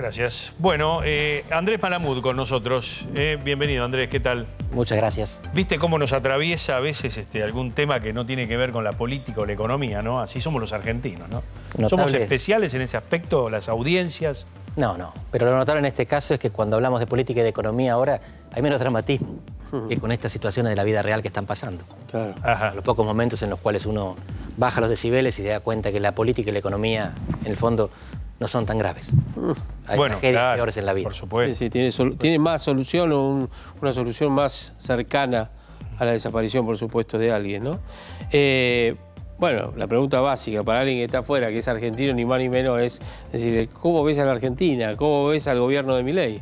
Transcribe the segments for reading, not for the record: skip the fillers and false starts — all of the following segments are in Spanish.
Gracias. Bueno, Andrés Malamud con nosotros. Bienvenido, Andrés, ¿qué tal? Muchas gracias. ¿Viste cómo nos atraviesa a veces algún tema que no tiene que ver con la política o la economía, ¿no? Así somos los argentinos, ¿no? Notable. ¿Somos especiales en ese aspecto, las audiencias? No, pero lo notable en este caso es que cuando hablamos de política y de economía ahora hay menos dramatismo que con estas situaciones de la vida real que están pasando. Claro. Ajá. Los pocos momentos en los cuales uno baja los decibeles y se da cuenta que la política y la economía, en el fondo, no son tan graves. Hay tragedias peores en la vida. Por supuesto. Sí, tiene más solución o una solución más cercana a la desaparición, por supuesto, de alguien, ¿no? Bueno, la pregunta básica para alguien que está afuera, que es argentino, ni más ni menos, es decir, ¿cómo ves a la Argentina? ¿Cómo ves al gobierno de Milei?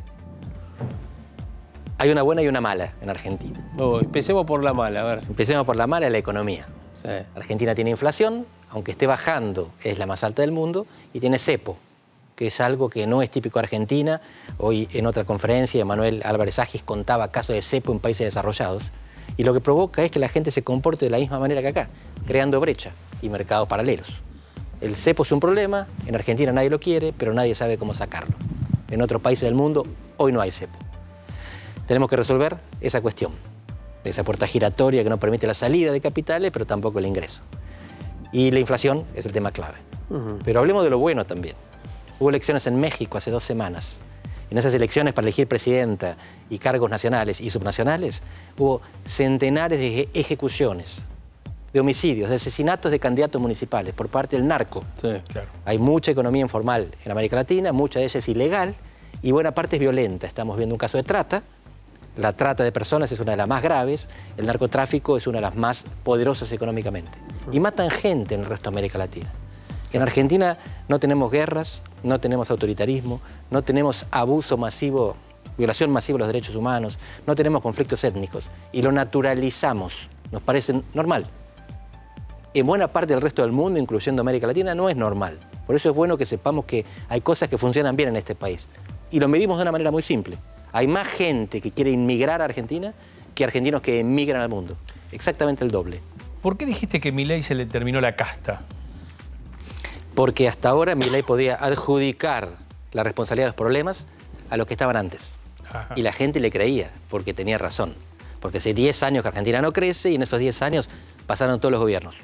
Hay una buena y una mala en Argentina. Empecemos por la mala, a ver. Empecemos por la mala, la economía. Sí. Argentina tiene inflación, aunque esté bajando, es la más alta del mundo, y tiene cepo, que es algo que no es típico de Argentina. Hoy en otra conferencia, Manuel Álvarez Agis contaba casos de cepo en países desarrollados, y lo que provoca es que la gente se comporte de la misma manera que acá, creando brecha y mercados paralelos. El cepo es un problema, en Argentina nadie lo quiere, pero nadie sabe cómo sacarlo. En otros países del mundo, hoy no hay cepo. Tenemos que resolver esa cuestión, esa puerta giratoria que no permite la salida de capitales, pero tampoco el ingreso. Y la inflación es el tema clave. Pero hablemos de lo bueno también. Hubo elecciones en México hace 2 semanas. En esas elecciones para elegir presidenta y cargos nacionales y subnacionales, hubo centenares de ejecuciones, de homicidios, de asesinatos de candidatos municipales por parte del narco. Sí, claro. Hay mucha economía informal en América Latina, mucha de ella es ilegal y buena parte es violenta. Estamos viendo un caso de trata. La trata de personas es una de las más graves, el narcotráfico es una de las más poderosas económicamente. Y matan gente en el resto de América Latina. En Argentina no tenemos guerras, no tenemos autoritarismo, no tenemos abuso masivo, violación masiva de los derechos humanos, no tenemos conflictos étnicos y lo naturalizamos, nos parece normal. En buena parte del resto del mundo, incluyendo América Latina, no es normal. Por eso es bueno que sepamos que hay cosas que funcionan bien en este país. Y lo medimos de una manera muy simple. Hay más gente que quiere inmigrar a Argentina que argentinos que emigran al mundo. Exactamente el doble. ¿Por qué dijiste que Milei se le terminó la casta? Porque hasta ahora Milei podía adjudicar la responsabilidad de los problemas a los que estaban antes. Ajá. Y la gente le creía, porque tenía razón. Porque hace 10 años que Argentina no crece y en esos 10 años pasaron todos los gobiernos.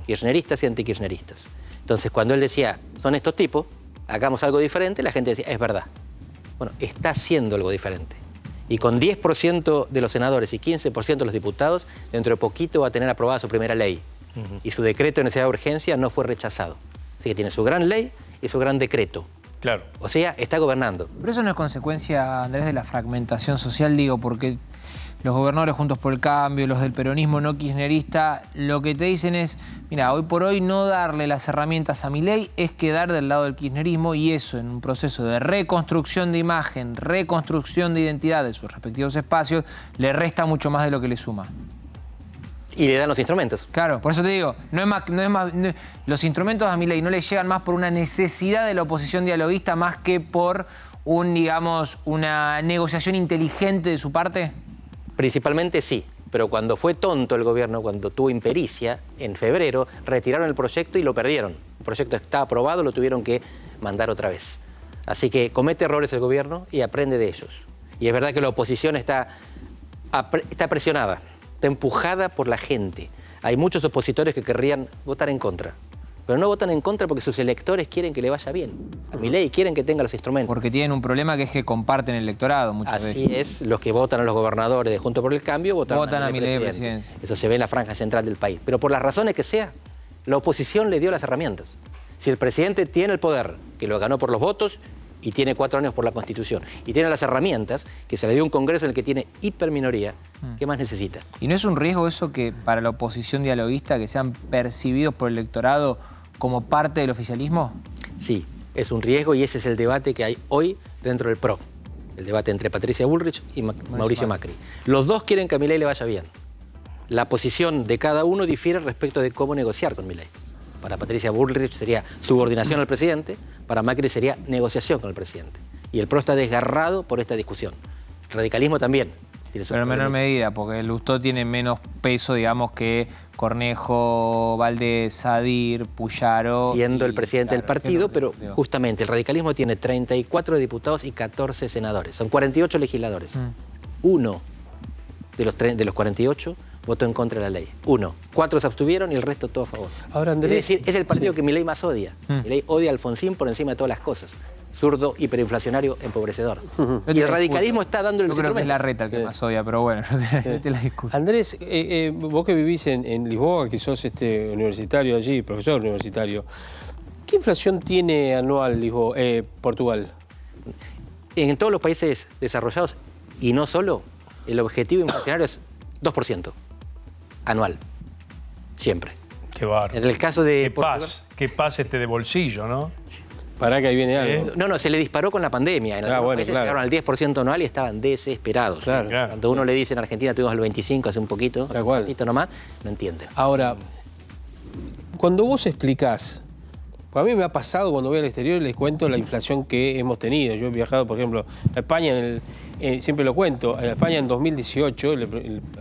Kirchneristas y antikirchneristas. Entonces cuando él decía, son estos tipos, hagamos algo diferente, la gente decía, es verdad. Bueno, está haciendo algo diferente. Y con 10% de los senadores y 15% de los diputados, dentro de poquito va a tener aprobada su primera ley. Y su decreto de necesidad de urgencia no fue rechazado. Así que tiene su gran ley y su gran decreto. Claro. O sea, está gobernando. Pero eso no es consecuencia, Andrés, de la fragmentación social, digo, porque los gobernadores Juntos por el Cambio, los del peronismo no kirchnerista, lo que te dicen es, mira, hoy por hoy no darle las herramientas a Milei es quedar del lado del kirchnerismo, y eso en un proceso de reconstrucción de imagen, reconstrucción de identidad de sus respectivos espacios, le resta mucho más de lo que le suma. Y le dan los instrumentos. Claro, por eso te digo, los instrumentos a Milei no le llegan más por una necesidad de la oposición dialoguista más que por una negociación inteligente de su parte. Principalmente sí, pero cuando fue tonto el gobierno, cuando tuvo impericia, en febrero, retiraron el proyecto y lo perdieron. El proyecto está aprobado, lo tuvieron que mandar otra vez. Así que comete errores el gobierno y aprende de ellos. Y es verdad que la oposición está presionada, está empujada por la gente. Hay muchos opositores que querrían votar en contra. Pero no votan en contra porque sus electores quieren que le vaya bien. A Milei quieren que tenga los instrumentos. Porque tienen un problema que es que comparten el electorado muchas veces. Así es, los que votan a los gobernadores de Juntos por el Cambio votan a Milei presidencia. Eso se ve en la franja central del país. Pero por las razones que sea, la oposición le dio las herramientas. Si el presidente tiene el poder, que lo ganó por los votos, y tiene 4 años por la Constitución, y tiene las herramientas, que se le dio un Congreso en el que tiene hiperminoría, ¿qué más necesita? ¿Y no es un riesgo eso que para la oposición dialoguista que sean percibidos por el electorado como parte del oficialismo? Sí, es un riesgo y ese es el debate que hay hoy dentro del PRO. El debate entre Patricia Bullrich y Mauricio Macri. Los dos quieren que a Milei le vaya bien. La posición de cada uno difiere respecto de cómo negociar con Milei. Para Patricia Bullrich sería subordinación al presidente, para Macri sería negociación con el presidente. Y el PRO está desgarrado por esta discusión. El radicalismo también tiene sus Pero en menor problemas. medida, porque el Lustó tiene menos peso, digamos, que Cornejo, Valdés, Sadir, Puyaro. Siendo el y, presidente del claro, partido, pero digo. justamente el radicalismo tiene 34 diputados y 14 senadores. Son 48 legisladores. Uno de los 48 votó en contra de la ley. 1. 4 se abstuvieron y el resto todo a favor. Ahora, Es Andrés, decir, es el partido sí. que Milei más odia. Milei odia a Alfonsín por encima de todas las cosas. Zurdo, hiperinflacionario, empobrecedor. Ujú. Y el radicalismo está dándole Yo el creo que es instrumento. la reta el que Sí. más odia, pero bueno, no te la discuto. Andrés, vos que vivís en Lisboa, que sos universitario allí, profesor universitario, ¿qué inflación tiene anual Portugal? En todos los países desarrollados, y no solo, el objetivo inflacionario es 2% anual. Siempre. Qué bárbaro. En el caso de Qué paz de bolsillo, ¿no? Pará que ahí viene algo. No, se le disparó con la pandemia. En algunos bueno, países claro. llegaron al 10% anual y estaban desesperados. Claro. Cuando uno le dice en Argentina tuvimos el 25 hace un poquito, Tal cual. un poquito nomás, no entiende. Ahora, cuando vos explicás, pues a mí me ha pasado cuando voy al exterior y les cuento la inflación que hemos tenido. Yo he viajado, por ejemplo, a España, siempre lo cuento, en España en 2018,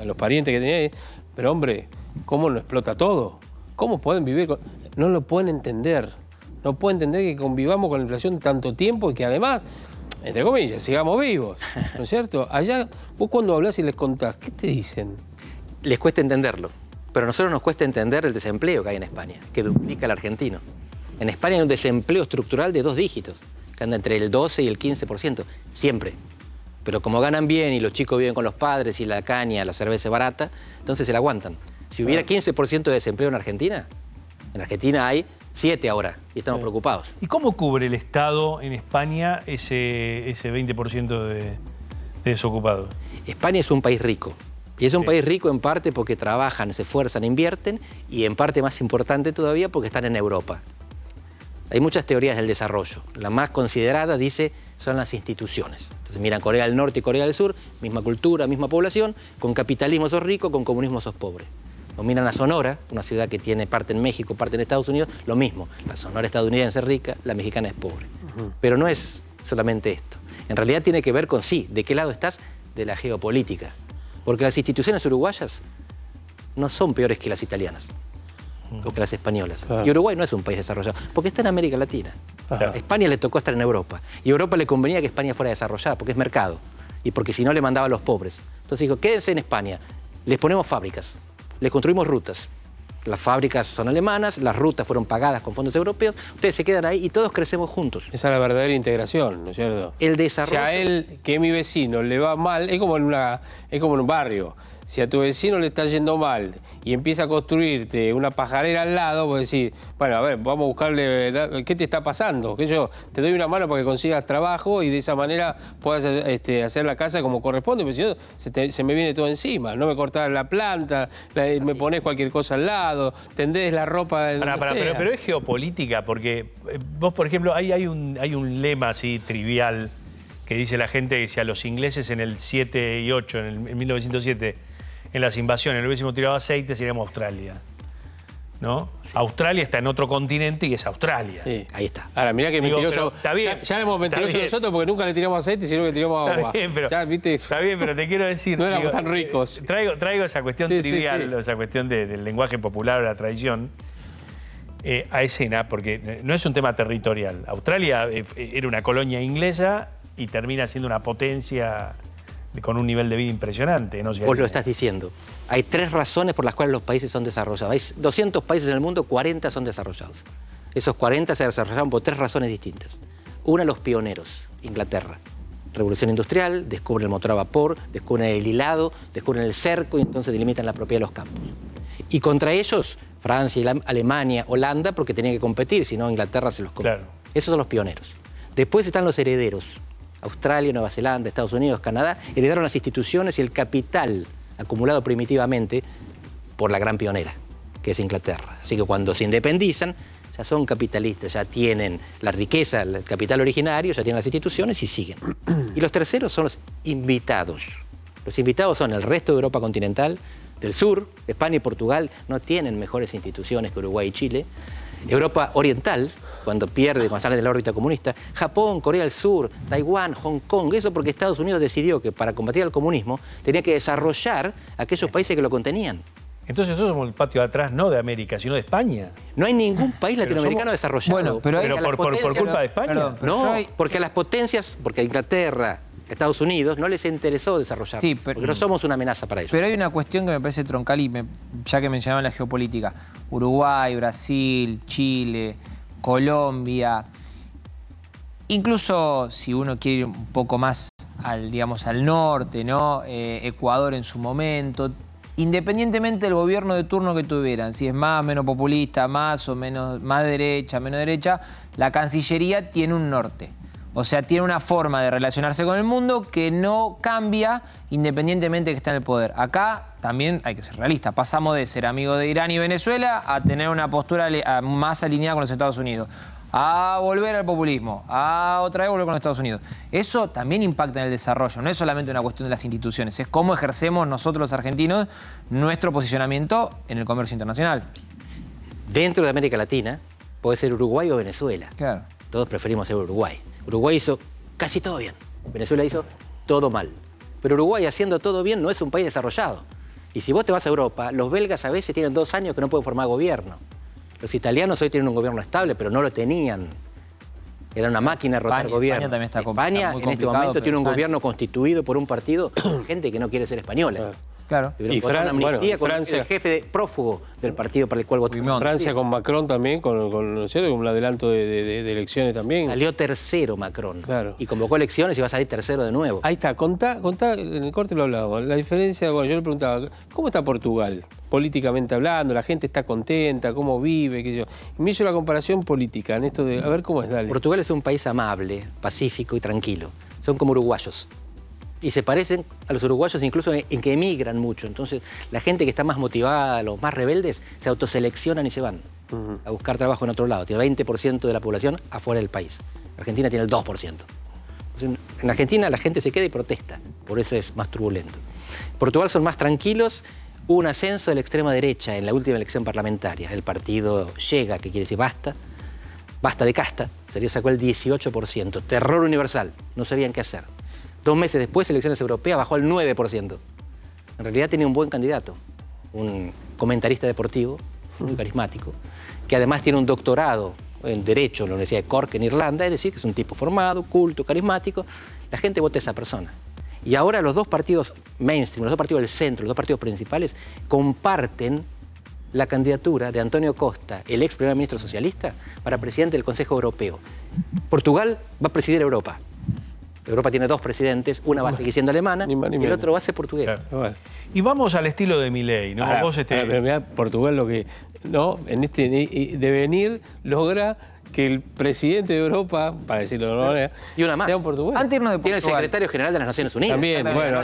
a los parientes que tenía ahí, pero hombre, ¿cómo no explota todo? ¿Cómo pueden vivir con...? No lo pueden entender. No pueden entender que convivamos con la inflación tanto tiempo y que además, entre comillas, sigamos vivos, ¿no es cierto? Allá, vos cuando hablas y les contás, ¿qué te dicen? Les cuesta entenderlo, pero a nosotros nos cuesta entender el desempleo que hay en España, que duplica al argentino. En España hay un desempleo estructural de 2 dígitos, que anda entre el 12 y el 15%, siempre. Pero como ganan bien y los chicos viven con los padres y la caña, la cerveza es barata, entonces se la aguantan. Si hubiera 15% de desempleo en Argentina hay 7 ahora y estamos preocupados. ¿Y cómo cubre el Estado en España ese 20% de desocupados? España es un país rico. Y es un país rico en parte porque trabajan, se esfuerzan, invierten, y en parte más importante todavía porque están en Europa. Hay muchas teorías del desarrollo. La más considerada, dice, son las instituciones. Entonces miran Corea del Norte y Corea del Sur, misma cultura, misma población, con capitalismo sos rico, con comunismo sos pobre. O miran a Sonora, una ciudad que tiene parte en México, parte en Estados Unidos, lo mismo. La Sonora estadounidense es rica, la mexicana es pobre. Pero no es solamente esto. En realidad tiene que ver con, sí, ¿de qué lado estás? De la geopolítica. Porque las instituciones uruguayas no son peores que las italianas o que las españolas. Claro. Y Uruguay no es un país desarrollado, porque está en América Latina. Ajá. A España le tocó estar en Europa. Y a Europa le convenía que España fuera desarrollada, porque es mercado. Y porque si no le mandaba a los pobres. Entonces dijo, quédense en España, les ponemos fábricas, les construimos rutas. Las fábricas son alemanas, las rutas fueron pagadas con fondos europeos, ustedes se quedan ahí y todos crecemos juntos. Esa es la verdadera integración, ¿no es cierto? El desarrollo... Si a él, que mi vecino, le va mal, es como en un barrio. Si a tu vecino le está yendo mal y empieza a construirte una pajarera al lado, vos decís, bueno, a ver, vamos a buscarle, ¿qué te está pasando? Que yo te doy una mano para que consigas trabajo y de esa manera puedas hacer la casa como corresponde, porque si no, se me viene todo encima. No me cortás la planta, me pones cualquier cosa al lado, tendés la ropa... Pero es geopolítica, porque vos, por ejemplo, hay un lema así trivial que dice la gente que si a los ingleses en el 7 y 8, en 1907, en las invasiones, le hubiésemos tirado aceite, seríamos Australia, ¿no? Sí. Australia está en otro continente y es Australia. Sí, ahí está. Ahora, mirá que mentiroso. Está bien, ya éramos mentirosos nosotros porque nunca le tiramos aceite, sino que tiramos agua. Está bien, pero, ya, ¿viste? Está bien, pero te quiero decir... No éramos tan ricos. Traigo esa cuestión trivial, esa cuestión del lenguaje popular o la tradición, a escena, porque no es un tema territorial. Australia era una colonia inglesa y termina siendo una potencia con un nivel de vida impresionante. ¿No? Vos lo estás diciendo. Hay 3 razones por las cuales los países son desarrollados. Hay 200 países en el mundo, 40 son desarrollados. Esos 40 se desarrollaron por 3 razones distintas. Una, los pioneros, Inglaterra. Revolución industrial, descubren el motor a vapor, descubren el hilado, descubren el cerco y entonces delimitan la propiedad de los campos. Y contra ellos, Francia, Alemania, Holanda, porque tenían que competir, si no Inglaterra se los come. Claro. Esos son los pioneros. Después están los herederos. Australia, Nueva Zelanda, Estados Unidos, Canadá, heredaron las instituciones y el capital acumulado primitivamente por la gran pionera, que es Inglaterra. Así que cuando se independizan, ya son capitalistas, ya tienen la riqueza, el capital originario, ya tienen las instituciones y siguen. Y los terceros son los invitados. Los invitados son el resto de Europa continental, del sur, España y Portugal no tienen mejores instituciones que Uruguay y Chile. Europa Oriental, cuando sale de la órbita comunista, Japón, Corea del Sur, Taiwán, Hong Kong, eso porque Estados Unidos decidió que para combatir al comunismo tenía que desarrollar aquellos países que lo contenían. Entonces nosotros somos el patio de atrás no de América, sino de España. No hay ningún país latinoamericano desarrollado. Bueno, pero por culpa de España. Perdón, No, porque a las potencias, porque a Inglaterra, Estados Unidos, no les interesó desarrollar, Sí, porque no somos una amenaza para ellos. Pero hay una cuestión que me parece troncal y ya que mencionaban la geopolítica. Uruguay, Brasil, Chile, Colombia. Incluso si uno quiere ir un poco más al norte, ¿no? Ecuador en su momento. Independientemente del gobierno de turno que tuvieran, si es más o menos populista, más o menos, más derecha, menos derecha, la Cancillería tiene un norte. O sea, tiene una forma de relacionarse con el mundo que no cambia independientemente de que esté en el poder. Acá también hay que ser realista. Pasamos de ser amigo de Irán y Venezuela a tener una postura más alineada con los Estados Unidos. A volver al populismo, a otra vez volver con los Estados Unidos. Eso también impacta en el desarrollo, no es solamente una cuestión de las instituciones, es cómo ejercemos nosotros los argentinos nuestro posicionamiento en el comercio internacional. Dentro de América Latina puede ser Uruguay o Venezuela. Claro. Todos preferimos ser Uruguay. Uruguay hizo casi todo bien, Venezuela hizo todo mal. Pero Uruguay haciendo todo bien no es un país desarrollado. Y si vos te vas a Europa, los belgas a veces tienen 2 años que no pueden formar gobierno. Los italianos hoy tienen un gobierno estable, pero no lo tenían. Era una máquina de rotar gobierno. España también está España en este momento tiene un gobierno constituido por un partido de gente que no quiere ser española. Claro. Y Francia, el jefe de prófugo del partido para el cual votó. Francia con Macron también, ¿no es cierto? Con un adelanto de elecciones también. Salió tercero Macron. Claro. Y convocó elecciones y va a salir tercero de nuevo. Ahí está, contá, en el corte lo hablábamos, la diferencia, bueno, yo le preguntaba, ¿cómo está Portugal? Políticamente hablando, la gente está contenta, cómo vive, qué sé yo. Y me hizo la comparación política en esto de, a ver cómo es, dale. Portugal es un país amable, pacífico y tranquilo. Son como uruguayos. Y se parecen a los uruguayos incluso en que emigran mucho. Entonces, la gente que está más motivada, los más rebeldes, se autoseleccionan y se van a buscar trabajo en otro lado. Tiene 20% de la población afuera del país. Argentina tiene el 2%. Entonces, en Argentina la gente se queda y protesta. Por eso es más turbulento. En Portugal son más tranquilos. Hubo un ascenso de la extrema derecha en la última elección parlamentaria. El partido Llega, que quiere decir basta de casta, sacó el 18%. Terror universal. No sabían qué hacer. 2 meses después, elecciones europeas, bajó al 9%. En realidad tenía un buen candidato, un comentarista deportivo, muy carismático, que además tiene un doctorado en Derecho en la Universidad de Cork en Irlanda, es decir, que es un tipo formado, culto, carismático. La gente vota a esa persona. Y ahora los 2 partidos mainstream, los 2 partidos del centro, los 2 partidos principales, comparten la candidatura de Antonio Costa, el ex primer ministro socialista, para presidente del Consejo Europeo. Portugal va a presidir Europa. Europa tiene 2 presidentes, una va a seguir siendo alemana y el otro va a ser portugués. Claro. Y vamos al estilo de Milei, ¿no? Pero mirá, Portugal lo que, ¿no? En este devenir logra que el presidente de Europa, para decirlo de alguna manera, y una más, sea un portugués. Antes de irnos de Tiene el secretario general de las Naciones Unidas. También, bueno,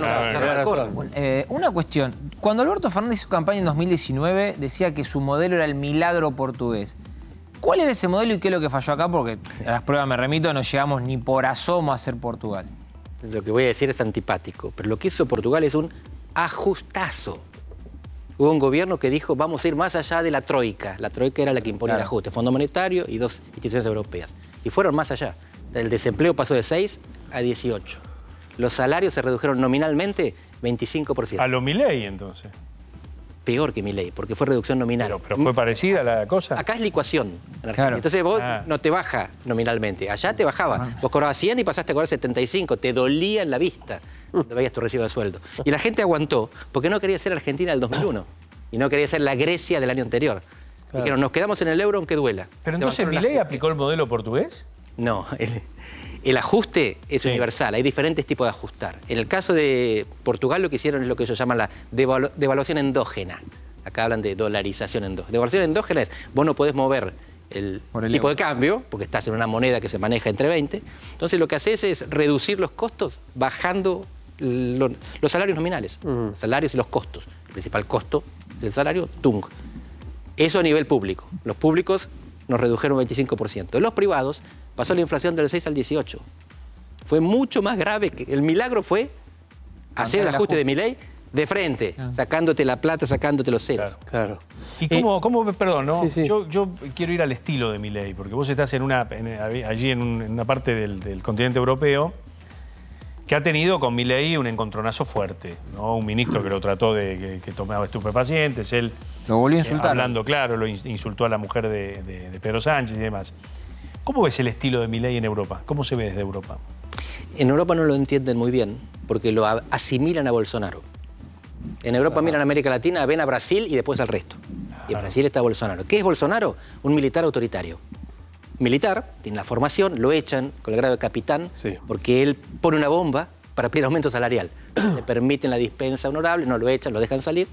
una cuestión. Cuando Alberto Fernández hizo campaña en 2019, decía que su modelo era el milagro portugués. ¿Cuál era ese modelo y qué es lo que falló acá? Porque a las pruebas me remito, no llegamos ni por asomo a ser Portugal. Lo que voy a decir es antipático, pero lo que hizo Portugal es un ajustazo. Hubo un gobierno que dijo, vamos a ir más allá de la troika. La troika era la que imponía el ajuste, Fondo Monetario y 2 instituciones europeas. Y fueron más allá. El desempleo pasó de 6 a 18. Los salarios se redujeron nominalmente 25%. A lo Milei, entonces. Peor que Milei, porque fue reducción nominal. Pero fue parecida la cosa. Acá es licuación. En Argentina. Claro. Entonces vos no te baja nominalmente. Allá te bajaba. Vos cobrabas 100 y pasaste a cobrar 75. Te dolía en la vista cuando veías tu recibo de sueldo. Y la gente aguantó porque no quería ser Argentina del 2001. Y no quería ser la Grecia del año anterior. Claro. Dijeron, nos quedamos en el euro aunque duela. Pero entonces Milei aplicó el modelo portugués. No, el ajuste es universal, hay diferentes tipos de ajustar. En el caso de Portugal lo que hicieron es lo que ellos llaman la devaluación endógena. Acá hablan de dolarización endógena. Devaluación endógena es, vos no podés mover el tipo de cambio, porque estás en una moneda que se maneja entre 20. Entonces lo que haces es reducir los costos bajando los salarios nominales, los salarios y los costos. El principal costo del salario, tung. Eso a nivel público. Los públicos nos redujeron un 25%. En los privados pasó la inflación del 6 al 18. Fue mucho más grave. El milagro fue hacer el ajuste de Milei de frente, sacándote la plata, sacándote los ceros. Claro. ¿Y cómo perdón, no? Sí, sí. Yo quiero ir al estilo de Milei, porque vos estás allí en una parte del continente europeo que ha tenido con Milei un encontronazo fuerte, ¿no? Un ministro que lo trató de que tomaba estupefacientes, él Lo volvió a insultar. hablando claro, lo insultó a la mujer de Pedro Sánchez y demás. ¿Cómo ves el estilo de Milei en Europa? ¿Cómo se ve desde Europa? En Europa no lo entienden muy bien, porque lo asimilan a Bolsonaro. En Europa miran a América Latina, ven a Brasil y después al resto. Y en Brasil está Bolsonaro. ¿Qué es Bolsonaro? Un militar autoritario. Militar, tiene la formación, lo echan con el grado de capitán, Sí. porque él pone una bomba para pedir aumento salarial. Le permiten la dispensa honorable, no lo echan, lo dejan salir,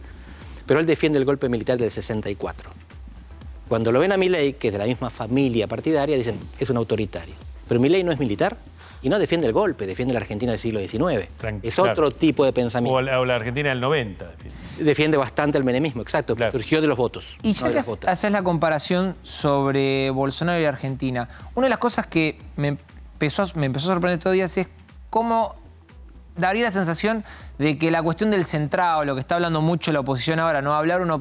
pero él defiende el golpe militar del 64. Cuando lo ven a Milei, que es de la misma familia partidaria, dicen, es un autoritario. Pero Milei no es militar y no defiende el golpe, defiende la Argentina del siglo XIX. Es Claro. otro tipo de pensamiento. O la Argentina del 90. Defiende bastante el menemismo, exacto, Claro. surgió de los votos. Y no ya de que las botas. haces la comparación sobre Bolsonaro y Argentina, una de las cosas que me empezó a sorprender estos días es cómo daría la sensación de que la cuestión del centrado, lo que está hablando mucho la oposición ahora, no armar una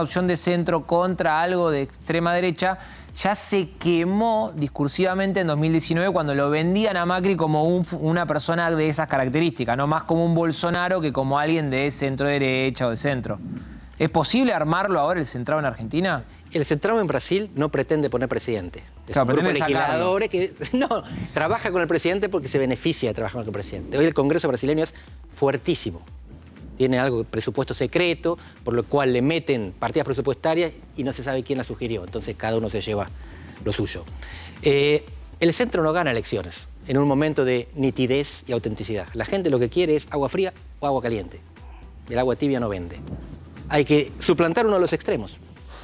opción de centro contra algo de extrema derecha, ya se quemó discursivamente en 2019 cuando lo vendían a Macri como una persona de esas características, no más como un Bolsonaro que como alguien de centro derecha o de centro. ¿Es posible armarlo ahora el centrado en Argentina? El centrado en Brasil no pretende poner presidente. Es Claro, un grupo de pretende sacarlo. legisladores que no, trabaja con el presidente porque se beneficia de trabajar con el presidente. Hoy el Congreso brasileño es fuertísimo. Tiene algo de presupuesto secreto, por lo cual le meten partidas presupuestarias y no se sabe quién la sugirió. Entonces cada uno se lleva lo suyo. El centro no gana elecciones en un momento de nitidez y autenticidad. La gente lo que quiere es agua fría o agua caliente. El agua tibia no vende. Hay que suplantar uno de los extremos.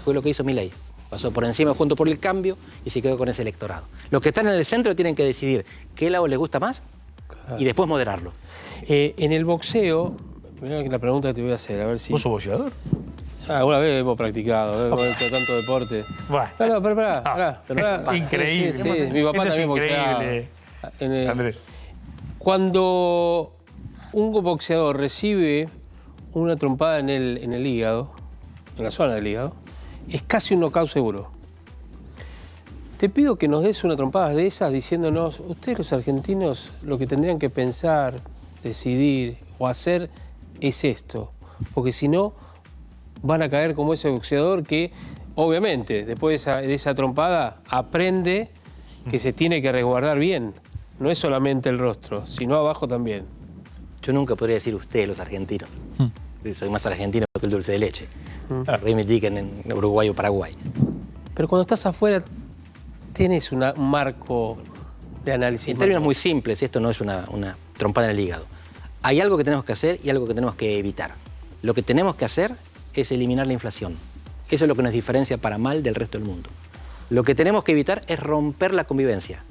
Fue lo que hizo Milei. Pasó por encima junto por el cambio y se quedó con ese electorado. Los que están en el centro tienen que decidir qué lado les gusta más y después moderarlo. En el boxeo, mirá la pregunta que te voy a hacer, a ver si... ¿Vos sos boxeador? Alguna vez hemos practicado, hemos hecho tanto deporte. Bueno. No, pero pará. Increíble. Sí, sí, mi papá Esto es también boxeaba. increíble. Andrés. Cuando un boxeador recibe una trompada en el hígado, en la zona del hígado, es casi un knockout seguro. Te pido que nos des una trompada de esas diciéndonos, ustedes los argentinos lo que tendrían que pensar, decidir o hacer es esto, porque si no van a caer como ese boxeador que obviamente después de esa trompada aprende que se tiene que resguardar bien, no es solamente el rostro, sino abajo también. Yo nunca podría decir ustedes, los argentinos. Soy más argentino que el dulce de leche. Reivindiquen en Uruguay o Paraguay. Pero cuando estás afuera, tienes un marco de análisis. En términos muy simples, esto no es una trompada en el hígado. Hay algo que tenemos que hacer y algo que tenemos que evitar. Lo que tenemos que hacer es eliminar la inflación. Eso es lo que nos diferencia para mal del resto del mundo. Lo que tenemos que evitar es romper la convivencia.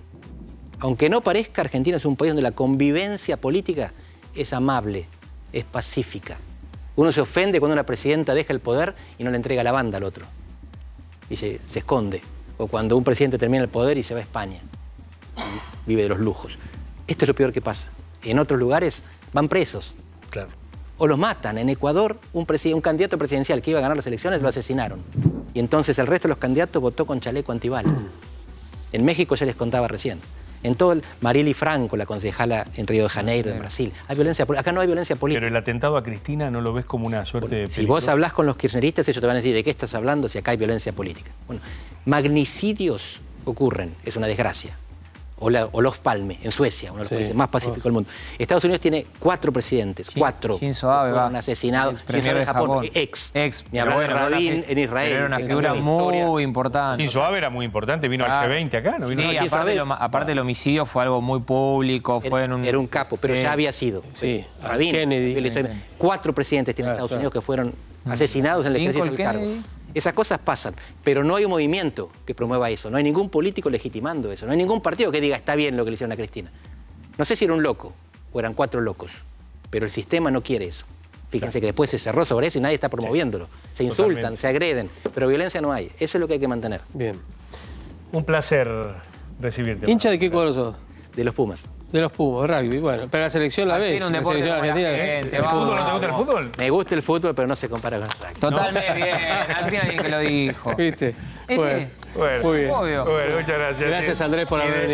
Aunque no parezca, Argentina es un país donde la convivencia política es amable, es pacífica. Uno se ofende cuando una presidenta deja el poder y no le entrega la banda al otro. Y se esconde. O cuando un presidente termina el poder y se va a España. Vive de los lujos. Esto es lo peor que pasa. En otros lugares van presos. Claro. O los matan. En Ecuador, un candidato presidencial que iba a ganar las elecciones lo asesinaron. Y entonces el resto de los candidatos votó con chaleco antibalas. En México ya les contaba recién. En todo Marielle Franco, la concejala en Río de Janeiro, en Brasil. Hay violencia, acá no hay violencia política. Pero el atentado a Cristina no lo ves como una suerte de Si peligro. vos hablás con los kirchneristas, ellos te van a decir, ¿de qué estás hablando si acá hay violencia política? Bueno, magnicidios ocurren, es una desgracia. O Olof Palme, en Suecia, uno de los países más pacíficos del mundo. Estados Unidos tiene 4 presidentes, 4 Shinzo Abe, fueron asesinados. Premier Shinzo Abe de Japón. Ex. Ni hablar de Bueno, Rabin en Israel. Era una que figura cambió la historia. muy importante. Shinzo Abe era muy importante, vino Claro. al G20 acá, ¿no? Vino Sí, Shinzo aparte, Abe. aparte el homicidio fue algo muy público, fue en un... Era un capo, pero ya había sido. Sí, Rabin, Kennedy. 4 presidentes tiene Estados Unidos que fueron asesinados en el ejercicio del Lincoln, cargo. Kennedy. Esas cosas pasan, pero no hay un movimiento que promueva eso, no hay ningún político legitimando eso, no hay ningún partido que diga está bien lo que le hicieron a Cristina. No sé si era un loco o eran 4 locos, pero el sistema no quiere eso. Fíjense que después se cerró sobre eso y nadie está promoviéndolo. Se insultan, Totalmente. se agreden, pero violencia no hay. Eso es lo que hay que mantener. Bien. Un placer recibirte. ¿Hincha de qué cuadro sos? De los Pumas. De los Pumas, rugby, bueno. Pero la selección la ves. Tiene un La deporte selección como la argentina. gente, ¿El vamos, fútbol no te gusta el vamos. fútbol? Me gusta el fútbol, pero no se compara con el rugby. Totalmente bien, al fin alguien que lo dijo. ¿Viste? Ese- Bueno, muy bien. Obvio. Bueno, muchas gracias. Gracias, Andrés, por Y de- haber venido.